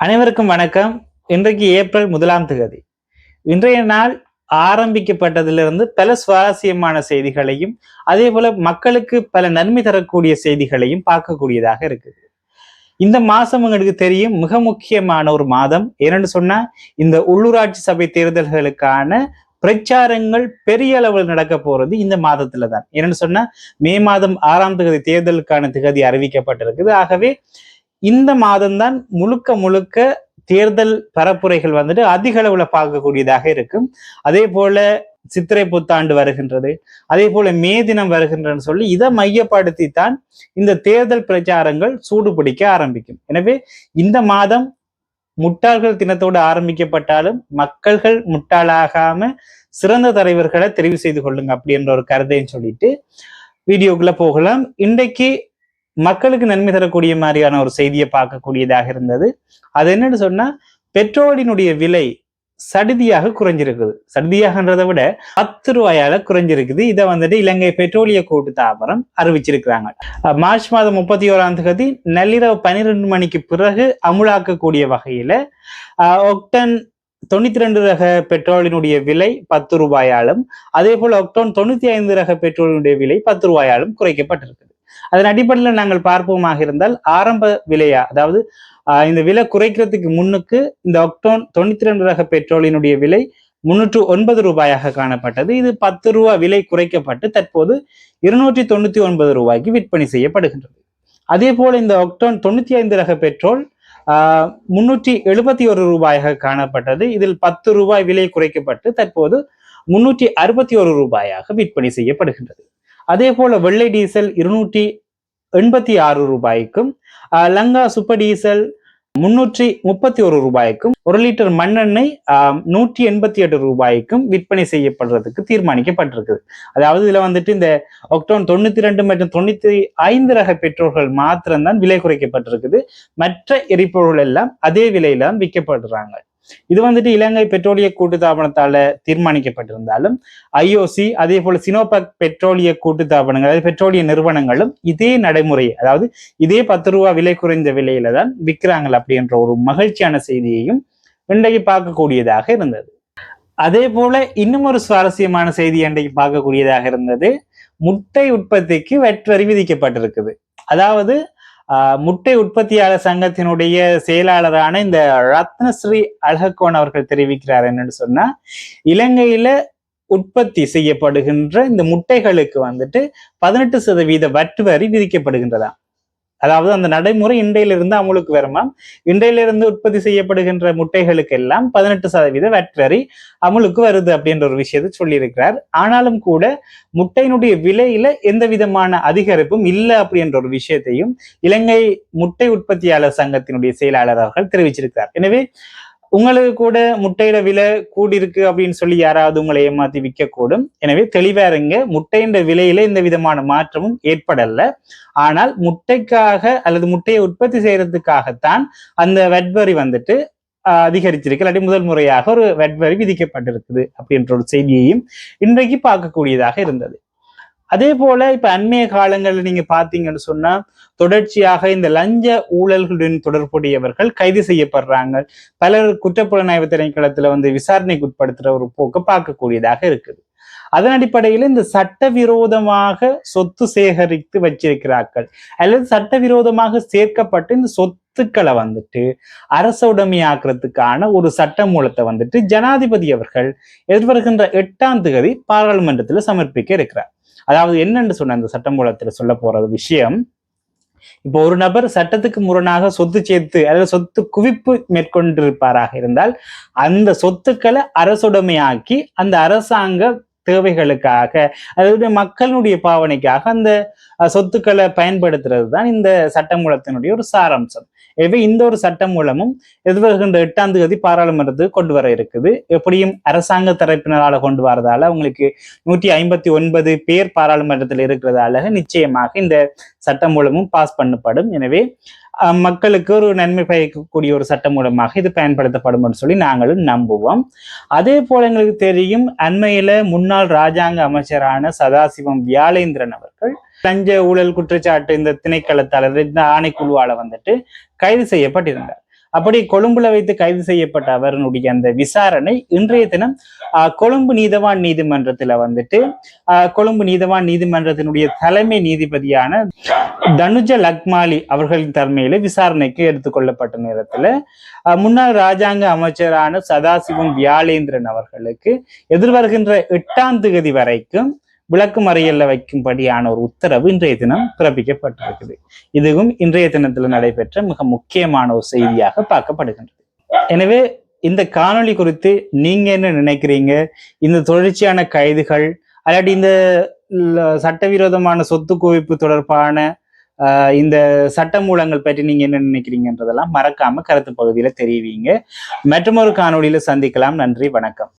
அனைவருக்கும் வணக்கம். இன்றைக்கு ஏப்ரல் 1ஆம் தேதி. இன்றைய நாள் ஆரம்பிக்கப்பட்டதிலிருந்து பல சுவாரஸ்யமான செய்திகளையும் அதே போல மக்களுக்கு பல நன்மை தரக்கூடிய செய்திகளையும் பார்க்கக்கூடியதாக இருக்குது. இந்த மாசம் உங்களுக்கு தெரியும், மிக முக்கியமான ஒரு மாதம். ஏனென்று சொன்னா இந்த உள்ளூராட்சி சபை தேர்தல்களுக்கான பிரச்சாரங்கள் பெரிய அளவில் நடக்க போறது இந்த மாதத்துல தான். ஏன்னு சொன்னா மே மாதம் 6ஆம் தேதி தேர்தலுக்கான திகதி அறிவிக்கப்பட்டிருக்குது. ஆகவே இந்த மாதம்தான் முழுக்க முழுக்க தேர்தல் பரப்புரைகள் வந்துட்டு அதிக அளவுல பார்க்கக்கூடியதாக இருக்கும். அதே போல சித்திரை புத்தாண்டு வருகின்றது, அதே போல மே தினம் வருகின்றன்னு சொல்லி இதை மையப்படுத்தித்தான் இந்த தேர்தல் பிரச்சாரங்கள் சூடு பிடிக்க ஆரம்பிக்கும். எனவே இந்த மாதம் முட்டாள்கள் தினத்தோடு ஆரம்பிக்கப்பட்டாலும் மக்கள்கள் முட்டாளாகாம சிறந்த தலைவர்களை தெரிவு செய்து கொள்ளுங்க அப்படின்ற ஒரு கருத்தையும் சொல்லிட்டு வீடியோக்குள்ள போகலாம். இன்றைக்கு மக்களுக்கு நன்மை தரக்கூடிய மாதிரியான ஒரு செய்தியை பார்க்கக்கூடியதாக இருந்தது. அது என்னன்னு சொன்னா, பெட்ரோலினுடைய விலை சடுதியாக குறைஞ்சிருக்குது. சடுதியாகன்றதை விட 10 ரூபாயால குறைஞ்சிருக்குது. இதை வந்துட்டு இலங்கை பெட்ரோலிய கூட்டுத்தாபனம் அறிவிச்சிருக்கிறாங்க. மார்ச் மாதம் 31ஆம் தேதி நள்ளிரவு 12 மணிக்கு பிறகு அமுலாக்கக்கூடிய வகையில ஒக்டன் 92 ரக பெட்ரோலினுடைய விலை 10 ரூபாயாலும், அதே போல ஒக்டோன் 95 ரக பெட்ரோலினுடைய விலை 10 ரூபாயாலும் குறைக்கப்பட்டிருக்கு. அதன் அடிப்படையில் நாங்கள் பார்ப்போமாக இருந்தால், ஆரம்ப விலையா, அதாவது இந்த விலை குறைக்கிறதுக்கு முன்னுக்கு இந்த ஒக்டோன் 92 ரக பெட்ரோலினுடைய விலை 309 ரூபாயாக காணப்பட்டது. இது 10 ரூபாய் விலை குறைக்கப்பட்டு தற்போது 299 ரூபாய்க்கு விற்பனை செய்யப்படுகின்றது. அதே போல இந்த ஒக்டோன் 95 ரக பெட்ரோல் 371 ரூபாயாக காணப்பட்டது. இதில் 10 ரூபாய் விலை குறைக்கப்பட்டு தற்போது 361 ரூபாயாக விற்பனை செய்யப்படுகின்றது. அதே போல வெள்ளை டீசல் 286 ரூபாய்க்கும், லங்கா சூப்பர் டீசல் 331 ரூபாய்க்கும், 1 லிட்டர் மண்ணெண்ணெய் 188 ரூபாய்க்கும் விற்பனை செய்யப்படுறதுக்கு தீர்மானிக்கப்பட்டிருக்குது. அதாவது இதுல வந்துட்டு இந்த ஒக்டோன் 92 மற்றும் 95 ரக பெட்ரோல்கள் மாத்திரம்தான் விலை குறைக்கப்பட்டிருக்குது. மற்ற எரிபொருள் எல்லாம் அதே விலையில தான் விற்கப்படுறாங்க. இது வந்துட்டு இலங்கை பெட்ரோலிய கூட்டுத்தாபனத்தால தீர்மானிக்கப்பட்டிருந்தாலும் ஐஓசி அதே போல சினோபக் பெட்ரோலிய கூட்டுத்தாபனங்கள், அதாவது பெட்ரோலிய நிறுவனங்களும் இதே நடைமுறை, அதாவது இதே 10 ரூபாய் விலை குறைந்த விலையில தான் விற்கிறாங்க அப்படின்ற ஒரு மகிழ்ச்சியான செய்தியையும் இன்றைக்கு பார்க்கக்கூடியதாக இருந்தது. அதே போல இன்னும் ஒரு சுவாரஸ்யமான செய்தி இன்றைக்கு பார்க்கக்கூடியதாக இருந்தது. முட்டை உற்பத்திக்கு வரி விதிக்கப்பட்டிருக்குது. அதாவது முட்டை உற்பத்தியாளர் சங்கத்தினுடைய செயலாளரான இந்த ரத்னஸ்ரீ அழகோன் அவர்கள் தெரிவிக்கிறார் என்னன்னு சொன்னா, இலங்கையில உற்பத்தி செய்யப்படுகின்ற இந்த முட்டைகளுக்கு வந்துட்டு 18% வரி விதிக்கப்படுகின்றதா. அதாவது அந்த நடைமுறை இன்றையிலிருந்து அமுலுக்கு வருமாம். இன்றையிலிருந்து உற்பத்தி செய்யப்படுகின்ற முட்டைகளுக்கு எல்லாம் 18% வரி அமுலுக்கு வருது அப்படின்ற ஒரு விஷயத்தை சொல்லியிருக்கிறார். ஆனாலும் கூட முட்டையினுடைய விலையில எந்த விதமான அதிகரிப்பும் இல்லை அப்படின்ற ஒரு விஷயத்தையும் இலங்கை முட்டை உற்பத்தியாளர் சங்கத்தினுடைய செயலாளர் அவர்கள் தெரிவிச்சிருக்கிறார். எனவே உங்களுக்கு கூட முட்டையில விலை கூடியிருக்கு அப்படின்னு சொல்லி யாராவது உங்களை ஏமாத்தி விற்கக்கூடும். எனவே தெளிவா இருங்க, முட்டையின் விலையில எந்த விதமான மாற்றமும் ஏற்படல. ஆனால் முட்டைக்காக அல்லது முட்டையை உற்பத்தி செய்யறதுக்காகத்தான் அந்த வரி வந்துட்டு அதிகரிச்சிருக்கு, இல்லாட்டி முதல் முறையாக ஒரு வரி விதிக்கப்பட்டிருக்குது அப்படின்ற ஒரு செய்தியையும் இன்றைக்கு பார்க்கக்கூடியதாக இருந்தது. அதே போல இப்ப அண்மைய காலங்களில் நீங்க பாத்தீங்கன்னு சொன்னா, தொடர்ச்சியாக இந்த லஞ்ச ஊழல்களுடன் தொடர்புடையவர்கள் கைது செய்யப்படுறாங்க. பலர் குற்றப்புலனாய்வு திணைக்களத்துல விசாரணைக்கு உட்படுத்துற ஒரு போக்கு பார்க்கக்கூடியதாக இருக்குது. அதன் அடிப்படையில் இந்த சட்டவிரோதமாக சொத்து சேகரித்து வச்சிருக்கிறார்கள் அல்லது சட்டவிரோதமாக சேர்க்கப்பட்டு இந்த சொத்துக்களை அரச உடைமையாக்குறதுக்கான ஒரு சட்ட மூலத்தை ஜனாதிபதி அவர்கள் எதிர்வருகின்ற 8ஆம் தேதி பாராளுமன்றத்தில் சமர்ப்பிக்க இருக்கிறார். அதாவது என்னன்னு சொன்ன அந்த சட்டமூலத்துல சொல்ல போறது விஷயம், இப்போ ஒரு நபர் சட்டத்துக்கு முரணாக சொத்து சேர்த்து அதாவது சொத்து குவிப்பு மேற்கொண்டிருப்பாராக இருந்தால் அந்த சொத்துக்களை அரசுடைமையாக்கி அந்த அரசாங்க தேவைகளுக்காக, அதாவது மக்களுடைய பாவனைக்காக அந்த சொத்துக்களை பயன்படுத்துறது தான் இந்த சட்டமூலத்தினுடைய ஒரு சாராம்சம். எனவே இந்த ஒரு சட்டம் மூலமும் எதிர்வருகின்ற 8ஆம் தேதி பாராளுமன்றத்துக்கு கொண்டு வர இருக்குது. எப்படியும் அரசாங்க தரப்பினரால கொண்டு வரதால உங்களுக்கு 159 பேர் பாராளுமன்றத்தில் இருக்கிறதால நிச்சயமாக இந்த சட்டம் மூலமும் பாஸ் பண்ணப்படும். எனவே மக்களுக்கு ஒரு நன்மை பயக்கக்கூடிய ஒரு சட்டம் மூலமாக இது பயன்படுத்தப்படும் சொல்லி நாங்களும் நம்புவோம். அதே போல எங்களுக்கு தெரியும், அண்மையில முன்னாள் ராஜாங்க அமைச்சரான சதாசிவம் வியாழேந்திரன் அவர்கள் லஞ்ச ஊழல் குற்றச்சாட்டு இந்த திணைக்களத்தாளர் இந்த ஆணைக்குழுவால கைது செய்யப்பட்டிருந்தார். அப்படி கொழும்புல வைத்து கைது செய்யப்பட்ட அவருடைய அந்த விசாரணை இன்றைய தினம் கொழும்பு நீதவான் நீதிமன்றத்துல வந்துட்டு கொழும்பு நீதவான் நீதிமன்றத்தினுடைய தலைமை நீதிபதியான தனுஜ லக்மாலி அவர்களின் தலைமையில விசாரணைக்கு எடுத்துக்கொள்ளப்பட்ட நேரத்துல முன்னாள் ராஜாங்க அமைச்சரான சதாசிவம் வியாழேந்திரன் அவர்களுக்கு எதிர்வருகின்ற 8ஆம் தேதி வரைக்கும் விளக்குமறியல்ல வைக்கும்படியான ஒரு உத்தரவு இன்றைய தினம் பிறப்பிக்கப்பட்டிருக்குது. இதுவும் இன்றைய தினத்துல நடைபெற்ற மிக முக்கியமான ஒரு செய்தியாக பார்க்கப்படுகின்றது. எனவே இந்த காணொளி குறித்து நீங்க என்ன நினைக்கிறீங்க? இந்த தொடர்ச்சியான கைதுகள் அல்லாட்டி இந்த சட்டவிரோதமான சொத்து குவிப்பு தொடர்பான இந்த சட்டமூலங்கள் பற்றி நீங்க என்ன நினைக்கிறீங்கன்றதெல்லாம் மறக்காம கருத்து பகுதியில தெரிவிங்க. மற்றொரு காணொளியில சந்திக்கலாம். நன்றி, வணக்கம்.